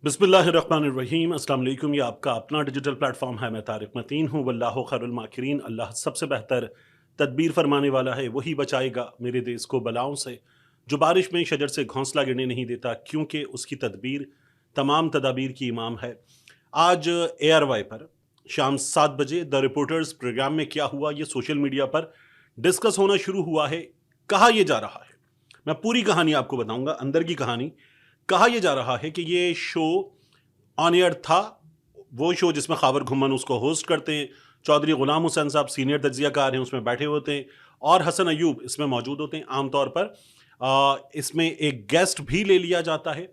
बिस्मिल्लाहिर्रहमानिर्रहीम अस्सलाम वालेकुम। ये आपका अपना डिजिटल प्लेटफॉर्म है। मैं तारिक मतीन हूँ। वल्लाहु खैरुल माकिरीन। अल्लाह सबसे बेहतर तदबीर फरमाने वाला है, वही बचाएगा मेरे देश को बलाओं से। जो बारिश में शजर से घोंसला गिरने नहीं देता, क्योंकि उसकी तदबीर तमाम तदाबीर की इमाम है। आज ARY पर शाम 7 बजे द रिपोर्टर्स प्रोग्राम में क्या हुआ, ये सोशल मीडिया पर डिस्कस होना शुरू हुआ है। कहा यह जा रहा है, मैं पूरी कहानी आपको बताऊंगा, अंदर की कहानी। कहा यह जा रहा है कि ये शो ऑन एयर था, वो शो जिसमें खावर घुम्मन उसको होस्ट करते हैं, चौधरी गुलाम हुसैन साहब सीनियर तज्जियाकार हैं, उसमें बैठे होते हैं, और हसन अयूब इसमें मौजूद होते हैं। आमतौर पर इसमें एक गेस्ट भी ले लिया जाता है,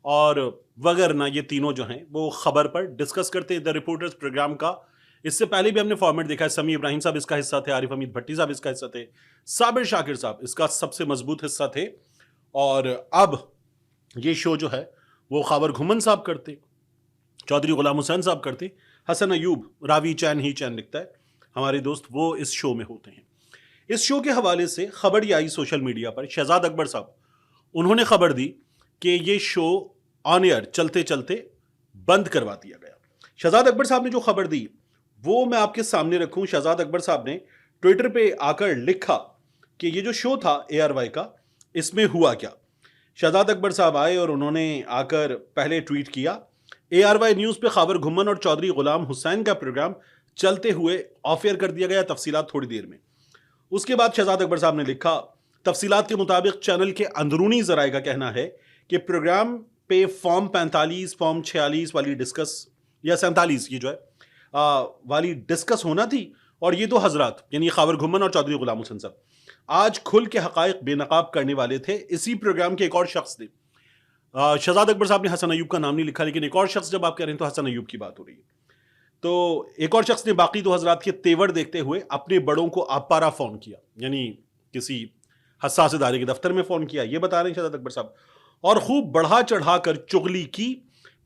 और वगरना ये तीनों जो हैं वो खबर पर डिस्कस करते हैं द रिपोर्टर्स प्रोग्राम का। इससे पहले भी हमने फॉर्मेट देखा है। समी इब्राहिम साहब इसका हिस्सा थे, आरिफ हमीद भट्टी साहब इसका हिस्सा थे, साबिर शाकिर साहब इसका सबसे मजबूत हिस्सा थे, और अब ये शो जो है वो खावर घुमन साहब करते, चौधरी गुलाम हुसैन साहब करते, हसन अयूब रावी चैन ही चैन लिखता है हमारे दोस्त, वो इस शो में होते हैं। इस शो के हवाले से खबर ये आई सोशल मीडिया पर, शहजाद अकबर साहब उन्होंने खबर दी कि ये शो ऑन एयर चलते चलते बंद करवा दिया गया। शहजाद अकबर साहब ने जो खबर दी वो मैं आपके सामने रखूं। शहजाद अकबर साहब ने ट्विटर पे आकर लिखा कि ये जो शो था ARY का, इसमें हुआ क्या। शहजाद अकबर साहब आए और उन्होंने आकर पहले ट्वीट किया, ARY न्यूज़ पे खावर घुम्मन और चौधरी गुलाम हुसैन का प्रोग्राम चलते हुए ऑफ एयर कर दिया गया, तफसीलात थोड़ी देर में। उसके बाद शहजाद अकबर साहब ने लिखा, तफसीलात के मुताबिक चैनल के अंदरूनी जराए का कहना है कि प्रोग्राम पे फॉर्म 45 फॉर्म 46 वाली डिस्कस, या 47 ये जो है वाली डिस्कस होना थी, और ये दो हजरात यानी खावर घुम्मन और चौधरी गुलाम हुसैन साहब आज खुल के हकायक बेनकाब करने वाले थे। इसी प्रोग्राम के एक और शख्स थे, शहजाद अकबर साहब ने हसन अयूब का नाम नहीं लिखा, लेकिन एक और शख्स जब आप कह रहे हैं तो हसन अयूब की बात हो रही है। तो एक और शख्स ने बाकी दो हजरात के तेवर देखते हुए अपने बड़ों को आपारा फोन किया, यानी किसी हसास इदारे के दफ्तर में फोन किया, ये बता रहे हैं शहजाद अकबर साहब, और खूब बढ़ा चढ़ा कर चुगली की।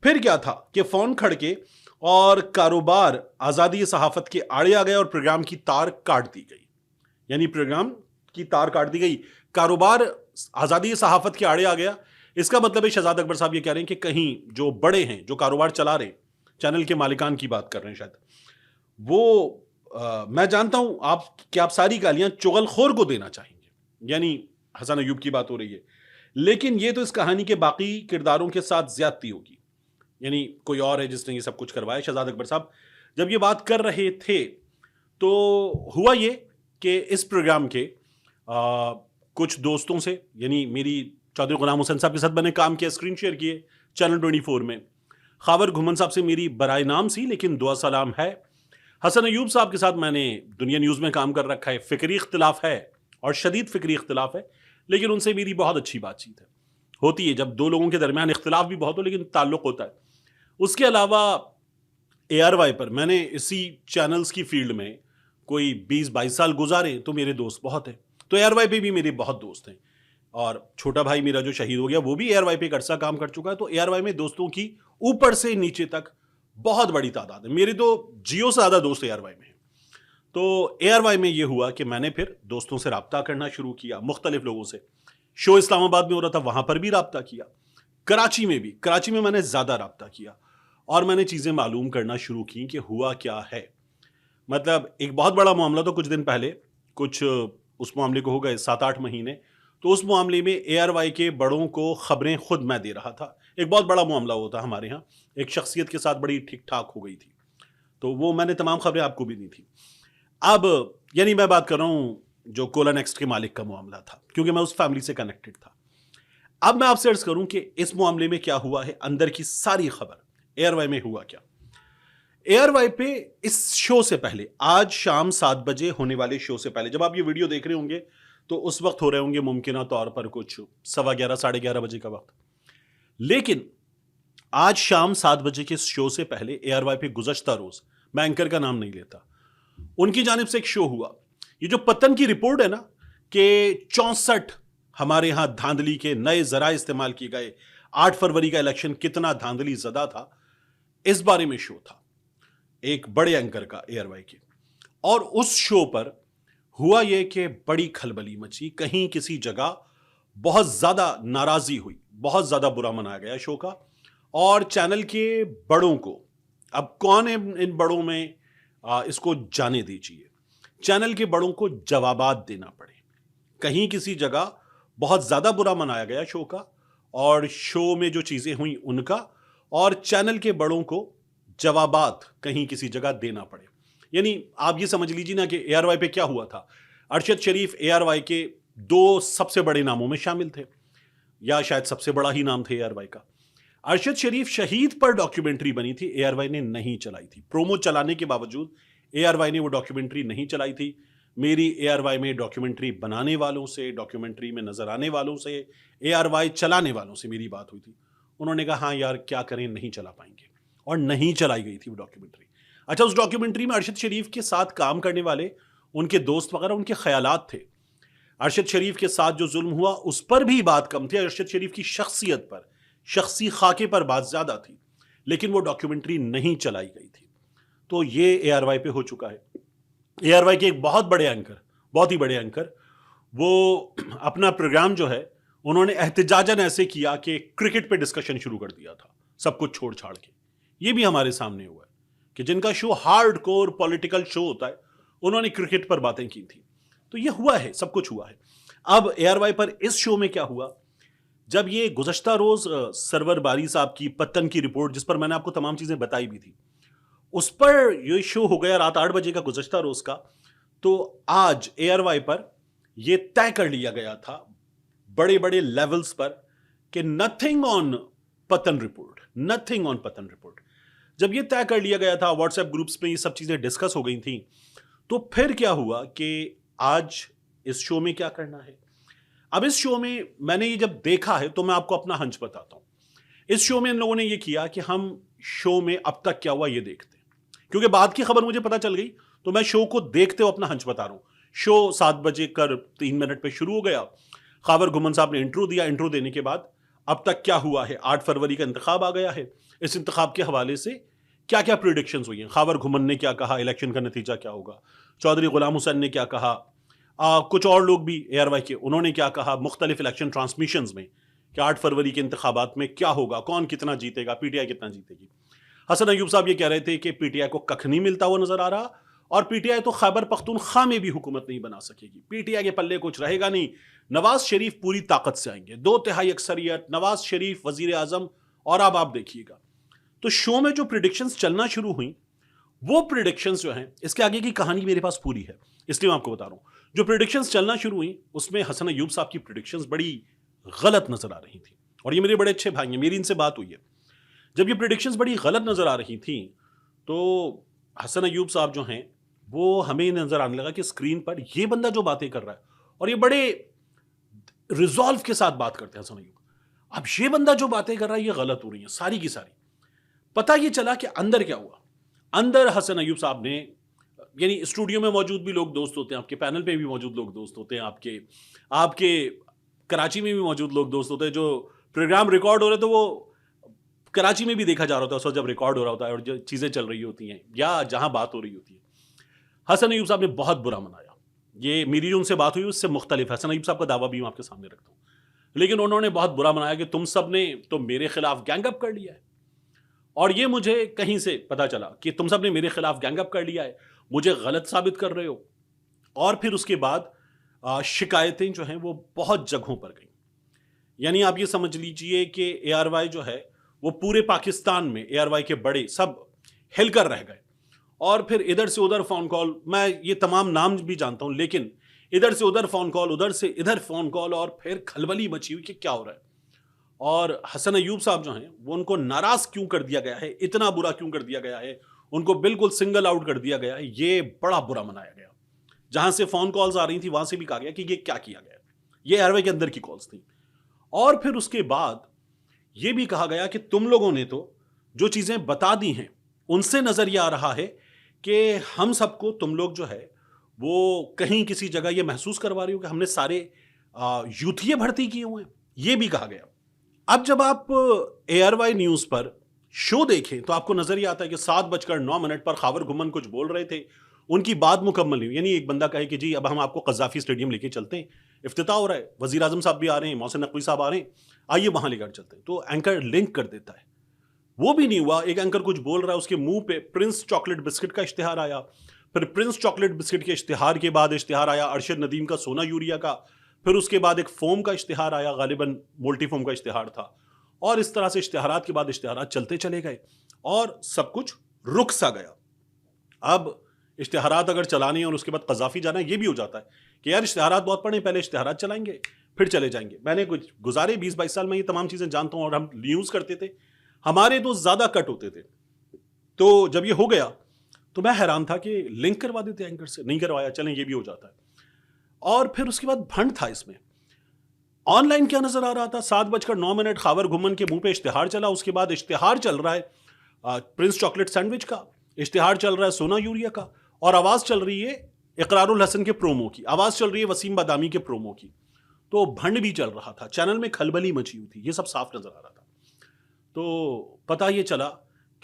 फिर क्या था कि फोन खड़के और कारोबार आजादी सहाफत के आड़े आ गया और प्रोग्राम की तार काट दी गई। यानी प्रोग्राम की तार काट दी गई, कारोबार आजादी सहाफत के आड़े आ गया। इसका मतलब है शहजाद अकबर साहब ये कह रहे हैं कि कहीं जो बड़े हैं, जो कारोबार चला रहे, चैनल के मालिकान की बात कर रहे हैं शायद, वो मैं जानता हूं आप सारी गालियां चुगलखोर को देना चाहेंगे, यानी हसन अयूब की बात हो रही है, लेकिन ये तो इस कहानी के बाकी किरदारों के साथ ज्यादती होगी, यानी कोई और है जिसने ये सब कुछ करवाया। शहजाद अकबर साहब जब ये बात कर रहे थे तो हुआ ये कि इस प्रोग्राम के कुछ दोस्तों से, यानी मेरी चौधरी गुलाम हुसैन साहब के साथ मैंने काम किया, स्क्रीन शेयर किए चैनल 24 में, खावर घुमन साहब से मेरी बराए नाम सी लेकिन दुआ सलाम है। हसन अयूब साहब के साथ मैंने दुनिया न्यूज़ में काम कर रखा है, फिक्री इख्तिलाफ है और शदीद फिक्री इख्तिलाफ है, लेकिन उनसे मेरी बहुत अच्छी बातचीत है, होती है जब दो लोगों के दरमियान इख्तिलाफ भी बहुत हो लेकिन ताल्लुक होता है। उसके अलावा ARY पर मैंने इसी चैनल्स की फील्ड में कोई 20-22 साल गुजारे, तो मेरे दोस्त बहुत हैं। तो ARY पे भी मेरे बहुत दोस्त हैं, और छोटा भाई मेरा जो शहीद हो गया वो भी ARY पे एक अरसा काम कर चुका है। तो ARY में दोस्तों की ऊपर से नीचे तक बहुत बड़ी तादाद है। मेरे तो जियो से ज़्यादा दोस्त ARY में हैं। तो ARY में ये हुआ कि मैंने फिर दोस्तों से रब्ता करना शुरू किया, मुख्तलिफ लोगों से। शो इस्लामाबाद में हो रहा था, वहाँ पर भी रब्ता किया, कराची में भी, कराची में मैंने ज़्यादा रब्ता किया, और मैंने चीज़ें मालूम करना शुरू की कि हुआ क्या है। मतलब एक बहुत बड़ा मामला तो कुछ दिन पहले, कुछ उस मामले को हो गए 7-8 महीने, तो उस मामले में ARY के बड़ों को खबरें खुद मैं दे रहा था। एक बहुत बड़ा मामला होता हमारे यहाँ, एक शख्सियत के साथ बड़ी ठीक ठाक हो गई थी, तो वो मैंने तमाम खबरें आपको भी दी थी। अब यानी मैं बात कर रहा हूँ जो कोला नेक्स्ट के मालिक का मामला था, क्योंकि मैं उस फैमिली से कनेक्टेड था। अब मैं आपसे अर्ज करूं कि इस मामले में क्या हुआ है, अंदर की सारी खबर, ARY में हुआ क्या। ARY पे इस शो से पहले, आज शाम 7 बजे होने वाले शो से पहले, जब आप ये वीडियो देख रहे होंगे तो उस वक्त हो रहे होंगे मुमकिन तौर पर कुछ 11:15 11:30 बजे का वक्त, लेकिन आज शाम 7 बजे के शो से पहले ARY पे गुज़श्ता रोज, मैं एंकर का नाम नहीं लेता, उनकी जानिब से एक शो हुआ। ये जो पतन की रिपोर्ट है ना कि 64 हमारे यहां धांधली के नए जरा इस्तेमाल किए गए, 8 फरवरी का इलेक्शन कितना धांधली ज़दा था, इस बारे में शो था एक बड़े एंकर का ARY के। और उस शो पर हुआ यह कि बड़ी खलबली मची, कहीं किसी जगह बहुत ज्यादा नाराजगी हुई, बहुत ज्यादा बुरा मनाया गया शो का, और चैनल के बड़ों को, अब कौन है इन बड़ों में, इसको जाने दीजिए, चैनल के बड़ों को जवाबात देना पड़े। कहीं किसी जगह बहुत ज्यादा बुरा मनाया गया शो का, और शो में जो चीजें हुई उनका, और चैनल के बड़ों को जवाबात कहीं किसी जगह देना पड़े। यानी आप ये समझ लीजिए ना कि एआरवाई पे क्या हुआ था। अरशद शरीफ एआरवाई के दो सबसे बड़े नामों में शामिल थे, या शायद सबसे बड़ा ही नाम थे एआरवाई का। अरशद शरीफ शहीद पर डॉक्यूमेंट्री बनी थी, एआरवाई ने नहीं चलाई थी। प्रोमो चलाने के बावजूद एआरवाई ने वो डॉक्यूमेंट्री नहीं चलाई थी। मेरी एआरवाई में डॉक्यूमेंट्री बनाने वालों से, डॉक्यूमेंट्री में नजर आने वालों से, एआरवाई चलाने वालों से मेरी बात हुई थी। उन्होंने कहा हाँ यार क्या करें, नहीं चला पाएंगे, और नहीं चलाई गई थी वो डॉक्यूमेंट्री। अच्छा, उस डॉक्यूमेंट्री में अरशद शरीफ के साथ काम करने वाले उनके दोस्त वगैरह, उनके ख्यालात थे। अरशद शरीफ के साथ जो जुल्म हुआ उस पर भी बात कम थी, अरशद शरीफ की शख्सियत पर, शख्सी खाके पर बात ज्यादा थी, लेकिन वो डॉक्यूमेंट्री नहीं चलाई गई थी। तो ये एआरवाई पे हो चुका है। एआरवाई के एक बहुत बड़े एंकर, बहुत ही बड़े एंकर, वो अपना प्रोग्राम जो है उन्होंने एहतजाजन ऐसे किया कि क्रिकेट पे डिस्कशन शुरू कर दिया था, सब कुछ छोड़ छाड़ के। ये भी हमारे सामने हुआ है कि जिनका show hard core political show होता है, उन्होंने क्रिकेट पर बातें की थी। तो ये हुआ है, सब कुछ हुआ है। अब एआरवाई पर इस शो में क्या हुआ, जब ये गुज़श्ता रोज सरवर बारी साहब की पत्तन की रिपोर्ट, जिस पर मैंने आपको तमाम चीजें बताई भी थी, उस पर ये शो हो गया रात 8 बजे का गुज़श्ता रोज का। तो आज एआरवाई पर यह तय कर लिया गया था बड़े बड़े लेवल्स पर कि नथिंग ऑन पतन रिपोर्ट, नथिंग ऑन पतन रिपोर्ट। जब यह तय कर लिया गया था, व्हाट्सएप ग्रुप्स में ये सब चीजें डिस्कस हो गई थी, तो फिर क्या हुआ कि आज इस शो में क्या करना है। अब इस शो में मैंने ये जब देखा है तो मैं आपको अपना हंच बताता हूं। इस शो में इन लोगों ने ये किया कि हम शो में अब तक क्या हुआ ये देखते हैं, क्योंकि बाद की खबर मुझे पता चल गई, तो मैं शो को देखते हुए अपना हंच बता रहा हूं। शो 7 बजे कर 3 मिनट पे शुरू हो गया। खावर घुमन साहब ने इंट्रो दिया। इंट्रो देने के बाद अब तक क्या हुआ है, 8 फरवरी का इंतखाब आ गया है, इस इंतखाब के हवाले से क्या क्या प्रिडिक्शंस हुई हैं, खावर घुमन ने क्या कहा, इलेक्शन का नतीजा क्या होगा, चौधरी गुलाम हुसैन ने क्या कहा, कुछ और लोग भी एआरवाई के, उन्होंने क्या कहा मुख्तलिफ इलेक्शन ट्रांसमिशंस में कि 8 फरवरी के इंतखाबात में क्या होगा, कौन कितना जीतेगा, पीटीआई कितना जीतेगी। हसन अयूब साहब ये कह रहे थे कि पीटीआई को कख नहीं मिलता हुआ नजर आ रहा, और पीटीआई तो खैबर पख्तूनख्वा में भी हुकूमत नहीं बना सकेगी, पीटीआई के पल्ले कुछ रहेगा नहीं, नवाज शरीफ पूरी ताकत से आएंगे, 2/3 अक्सरियत, नवाज शरीफ वजीर आजम, और अब आप देखिएगा। तो शो में जो प्रिडिक्शंस चलना शुरू हुई, वो प्रिडिक्शंस जो हैं, इसके आगे की कहानी मेरे पास पूरी है, इसलिए मैं आपको बता रहा हूं। जो प्रिडिक्शंस चलना शुरू हुई उसमें हसन अयूब साहब की प्रिडिक्शंस बड़ी गलत नजर आ रही थी, और ये मेरे बड़े अच्छे भाई हैं, मेरी इनसे बात हुई है। जब ये प्रिडिक्शंस बड़ी गलत नजर आ रही थी तो हसन अयूब साहब जो हैं वो हमें नजर आने लगा कि स्क्रीन पर ये बंदा जो बातें कर रहा है, और ये बड़े रिजॉल्व के साथ बात करते हैं हसन अयूब, अब ये बंदा जो बातें कर रहा है ये गलत हो रही है सारी की सारी। पता ये चला कि अंदर क्या हुआ। अंदर हसन अयूब साहब ने, यानी स्टूडियो में मौजूद भी लोग दोस्त होते हैं आपके, पैनल पे भी मौजूद लोग दोस्त होते हैं आपके, आपके कराची में भी मौजूद लोग दोस्त होते हैं। जो प्रोग्राम रिकॉर्ड हो रहे थे वो कराची में भी देखा जा रहा होता है उस वक्त जब रिकॉर्ड हो रहा होता है और जो चीज़ें चल रही होती हैं या जहां बात हो रही होती है। हसन अयूब साहब ने बहुत बुरा मनाया। ये मेरी जो उनसे बात हुई उससे मुख्तलिफ, हसन अयूब साहब का दावा भी मैं आपके सामने रखता हूँ, लेकिन उन्होंने बहुत बुरा मनाया कि तुम सब ने तो मेरे खिलाफ गैंगअप कर लिया है, और ये मुझे कहीं से पता चला कि तुम सब ने मेरे खिलाफ गैंगअप कर लिया है, मुझे गलत साबित कर रहे हो। और फिर उसके बाद शिकायतें जो हैं वो बहुत जगहों पर गई। यानी आप ये समझ लीजिए कि एआरवाई जो है वो पूरे पाकिस्तान में एआरवाई के बड़े सब हिलकर रह गए, और फिर इधर से उधर फोन कॉल, मैं ये तमाम नाम भी जानता हूं, लेकिन इधर से उधर फोन कॉल, उधर से इधर फोन कॉल, और फिर खलबली मची हुई कि क्या हो रहा है। और हसन अयूब साहब जो हैं वो, उनको नाराज क्यों कर दिया गया है, इतना बुरा क्यों कर दिया गया है, उनको बिल्कुल सिंगल आउट कर दिया गया है, ये बड़ा बुरा मनाया गया। जहां से फोन कॉल्स आ रही थी वहां से भी कहा गया कि ये क्या किया गया, ये एयरवे के अंदर की कॉल्स थी। और फिर उसके बाद ये भी कहा गया कि तुम लोगों ने तो जो चीजें बता दी हैं उनसे नजर ये आ रहा है कि हम सबको तुम लोग जो है वो कहीं किसी जगह ये महसूस करवा रही हो कि हमने सारे यूथिये भर्ती किए हुए हैं, ये भी कहा गया। अब जब आप एआरवाई न्यूज पर शो देखें तो आपको नजर ये आता है कि 7:09 पर खावर घुमन कुछ बोल रहे थे, उनकी बात मुकम्मल नहीं हुई। यानी एक बंदा कहे कि जी अब हम आपको कज़ाफी स्टेडियम लेके चलते हैं, इफ्तिताह हो रहा है, वजीर आजम साहब भी आ रहे हैं, मोहसिन नकवी साहब आ रहे हैं, आइए वहां लेकर चलते हैं। तो एंकर लिंक कर देता है वो भी नहीं हुआ, एक एंकर कुछ बोल रहा है, उसके मुंह पे प्रिंस चॉकलेट बिस्किट का इश्तिहार आया, फिर प्रिंस चॉकलेट बिस्किट के इश्तिहार के बाद इश्तिहार आया अरशद नदीम का सोना यूरिया का, फिर उसके बाद एक फोम का इश्तिहार आया, गालिबन मोल्टी फोम का इश्तिहार था, और इस तरह से इश्तिहारात के बाद इश्तिहारात चलते चले गए और सब कुछ रुक सा गया। अब इश्तिहारात अगर चलाने हैं और उसके बाद कज़ाफी जाना है, ये भी हो जाता है कि यार इश्तिहारात बहुत पढ़े, पहले इश्तिहारात चलाएंगे फिर चले जाएंगे। मैंने कुछ गुजारे 20-22 साल में ये तमाम चीज़ें जानता हूँ, और हम न्यूज़ करते थे, हमारे तो ज़्यादा कट होते थे। तो जब ये हो गया तो मैं हैरान था कि लिंक करवा देते एंकर से, नहीं करवाया, चलें ये भी हो जाता है। और फिर उसके बाद भंड था इसमें, ऑनलाइन क्या नजर आ रहा था, 7:09 खावर घुमन के मुंह पे इश्तिहार चला, उसके बाद इश्तिहार चल रहा है प्रिंस चॉकलेट सैंडविच का, इश्तिहार चल रहा है सोना यूरिया का, और आवाज चल रही है इकरारुल हसन के प्रोमो की, आवाज चल रही है वसीम बादामी के प्रोमो की। तो भंड भी चल रहा था, चैनल में खलबली मची हुई थी, ये सब साफ नजर आ रहा था। तो पता ये चला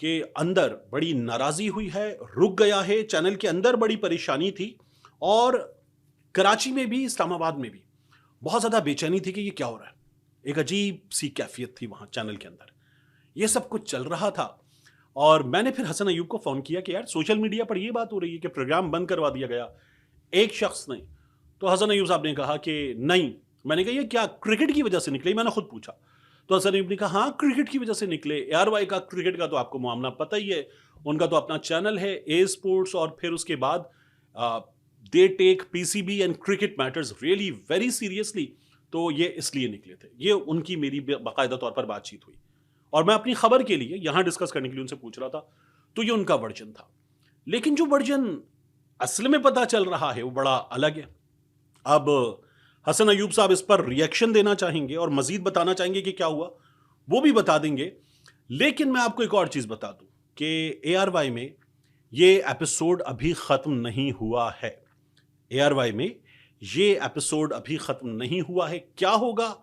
कि अंदर बड़ी नाराजगी हुई है, रुक गया है, चैनल के अंदर बड़ी परेशानी थी, और कराची में भी इस्लामाबाद में भी बहुत ज़्यादा बेचैनी थी कि ये क्या हो रहा है। एक अजीब सी कैफियत थी वहाँ चैनल के अंदर, ये सब कुछ चल रहा था। और मैंने फिर हसन अयूब को फ़ोन किया कि यार सोशल मीडिया पर ये बात हो रही है कि प्रोग्राम बंद करवा दिया गया, एक शख्स ने। तो हसन अयूब साहब ने कहा कि नहीं। मैंने कहा ये क्या क्रिकेट की वजह से निकले? मैंने खुद पूछा। तो हसन अयूब ने कहा हाँ क्रिकेट की वजह से निकले। ARY का क्रिकेट का तो आपको मामला पता ही है, उनका तो अपना चैनल है ए स्पोर्ट्स, और फिर उसके बाद they take PCB and cricket matters really very seriously. तो ये इसलिए निकले थे। ये उनकी मेरी बाकायदा तौर पर बातचीत हुई, और मैं अपनी खबर के लिए यहां डिस्कस करने के लिए उनसे पूछ रहा था। तो ये उनका वर्जन था, लेकिन जो वर्जन असल में पता चल रहा है वो बड़ा अलग है। अब हसन अयूब साहब इस पर रिएक्शन देना चाहेंगे और मजीद बताना चाहेंगे कि क्या हुआ, वो भी बता देंगे। लेकिन मैं आपको एक और चीज बता दूं कि ARY में ये एपिसोड अभी खत्म नहीं हुआ है। ARY में ये एपिसोड अभी खत्म नहीं हुआ है। क्या होगा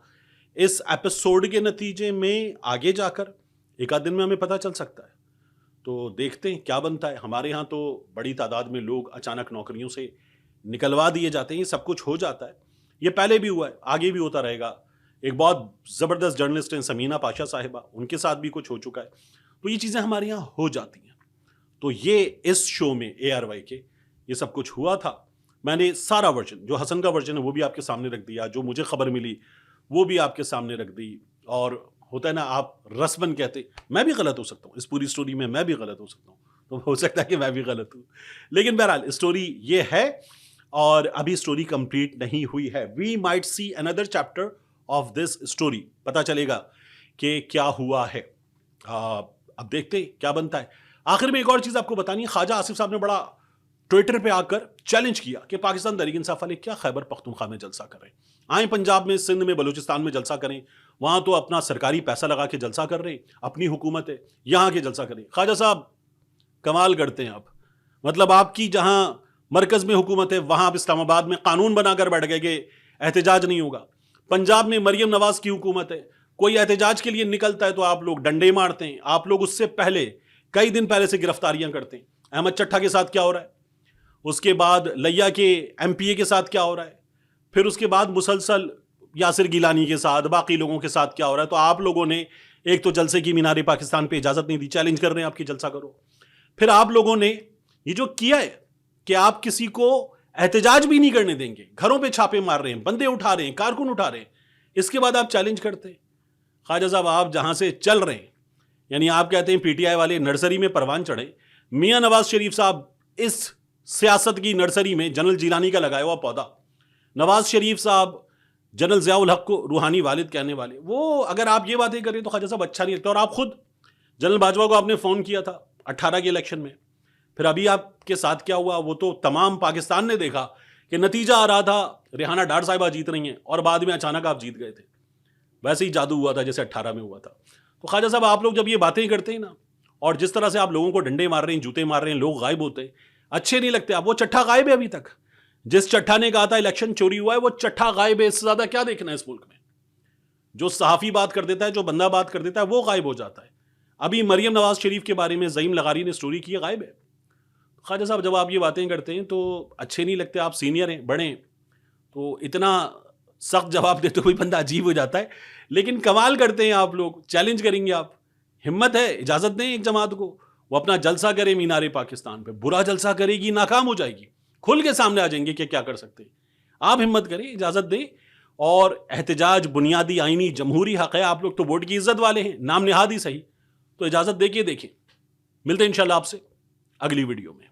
इस एपिसोड के नतीजे में आगे जाकर, एक आध दिन में हमें पता चल सकता है। तो देखते हैं क्या बनता है। हमारे यहाँ तो बड़ी तादाद में लोग अचानक नौकरियों से निकलवा दिए जाते हैं, ये सब कुछ हो जाता है। ये पहले भी हुआ है, आगे भी होता रहेगा। एक बहुत ज़बरदस्त जर्नलिस्ट हैं समीना पाशा साहिबा, उनके साथ भी कुछ हो चुका है। तो ये चीज़ें हमारे यहाँ हो जाती हैं। तो ये इस शो में ARY के ये सब कुछ हुआ था। मैंने सारा वर्जन, जो हसन का वर्जन है वो भी आपके सामने रख दिया, जो मुझे खबर मिली वो भी आपके सामने रख दी। और होता है ना, आप रस्मन कहते, मैं भी गलत हो सकता हूँ, इस पूरी स्टोरी में मैं भी गलत हो सकता हूँ, तो हो सकता है कि मैं भी गलत हूँ। लेकिन बहरहाल स्टोरी ये है, और अभी स्टोरी कंप्लीट नहीं हुई है। We might see another chapter of this story, पता चलेगा कि क्या हुआ है। अब देखते क्या बनता है। आखिर में एक और चीज़ आपको बतानी है, ख्वाजा आसिफ साहब ने बड़ा ट्विटर पे आकर चैलेंज किया कि पाकिस्तान तहरीक इंसाफ वाले क्या खैबर पख्तूनख्वा में जलसा कर रहे हैं, आए पंजाब में, सिंध में, बलूचिस्तान में जलसा करें, वहां तो अपना सरकारी पैसा लगा के जलसा कर रहे हैं, अपनी हुकूमत है, यहाँ के जलसा करें। ख्वाजा साहब कमाल करते हैं आप, मतलब आपकी जहां मरकज में हुकूमत है वहां आप इस्लामाबाद में कानून बनाकर बैठ गए कि एहतजाज नहीं होगा। पंजाब में मरियम नवाज की हुकूमत है, कोई एहतजाज के लिए निकलता है तो आप लोग डंडे मारते हैं। आप लोग उससे पहले कई दिन पहले से गिरफ्तारियां करते हैं। अहमद चट्ठा के साथ क्या हो रहा है, उसके बाद लैया के MPA के साथ क्या हो रहा है, फिर उसके बाद मुसलसल यासिर गिलानी के साथ, बाकी लोगों के साथ क्या हो रहा है। तो आप लोगों ने एक तो जलसे की मीनारे पाकिस्तान पे इजाजत नहीं दी, चैलेंज कर रहे हैं आपकी जलसा करो। फिर आप लोगों ने ये जो किया है कि आप किसी को एहतजाज भी नहीं करने देंगे, घरों पे छापे मार रहे हैं, बंदे उठा रहे हैं, कारकुन उठा रहे हैं, इसके बाद आप चैलेंज करते हैं। ख्वाजा साहब आप जहां से चल रहे हैं, यानी आप कहते हैं PTI वाले नर्सरी में परवान चढ़े, मियां नवाज शरीफ साहब इस सियासत की नर्सरी में जनरल जिलानी का लगाया हुआ पौधा, नवाज शरीफ साहब जनरल ज़ियाउल हक को रूहानी वालिद कहने वाले, वो अगर आप ये बातें करें तो ख्वाजा साहब अच्छा नहीं लगता। और आप खुद जनरल बाजवा को आपने फ़ोन किया था 18 के इलेक्शन में, फिर अभी आपके साथ क्या हुआ वो तो तमाम पाकिस्तान ने देखा कि नतीजा आ रहा था रेहाना डार साहिबा जीत रही हैं, और बाद में अचानक आप जीत गए थे। वैसे ही जादू हुआ था जैसे 18 में हुआ था। तो ख्वाजा साहब आप लोग जब ये बातें करते हैं ना, और जिस तरह से आप लोगों को डंडे मार रहे हैं, जूते मार रहे हैं, लोग गायब होते हैं, अच्छे नहीं लगते आप। वो चट्ठा गायब है अभी तक, जिस चट्ठा ने कहा था इलेक्शन चोरी हुआ है वो चट्ठा गायब है। इससे ज्यादा क्या देखना है इस मुल्क में? जो सहाफी बात कर देता है, जो बंदा बात कर देता है, वो गायब हो जाता है। अभी मरियम नवाज शरीफ के बारे में ज़ईम लगारी ने स्टोरी की है, गायब है। ख्वाजा साहब जब आप ये बातें करते हैं तो अच्छे नहीं लगते। आप सीनियर हैं, बड़े हैं, तो इतना सख्त जवाब देते हुए बंदा अजीब हो जाता है। लेकिन कमाल करते हैं आप लोग, चैलेंज करेंगे आप हिम्मत है, इजाजत दें एक जमात को, वो अपना जलसा करे मीनारे पाकिस्तान पे। बुरा जलसा करेगी, नाकाम हो जाएगी, खुल के सामने आ जाएंगे कि क्या कर सकते हैं। आप हिम्मत करें, इजाजत दें। और एहतजाज बुनियादी आईनी जमहूरी हक है, आप लोग तो वोट की इज्जत वाले हैं, नाम निहाद ही सही, तो इजाजत दे के देखें। मिलते हैं इंशाल्लाह आपसे अगली वीडियो में।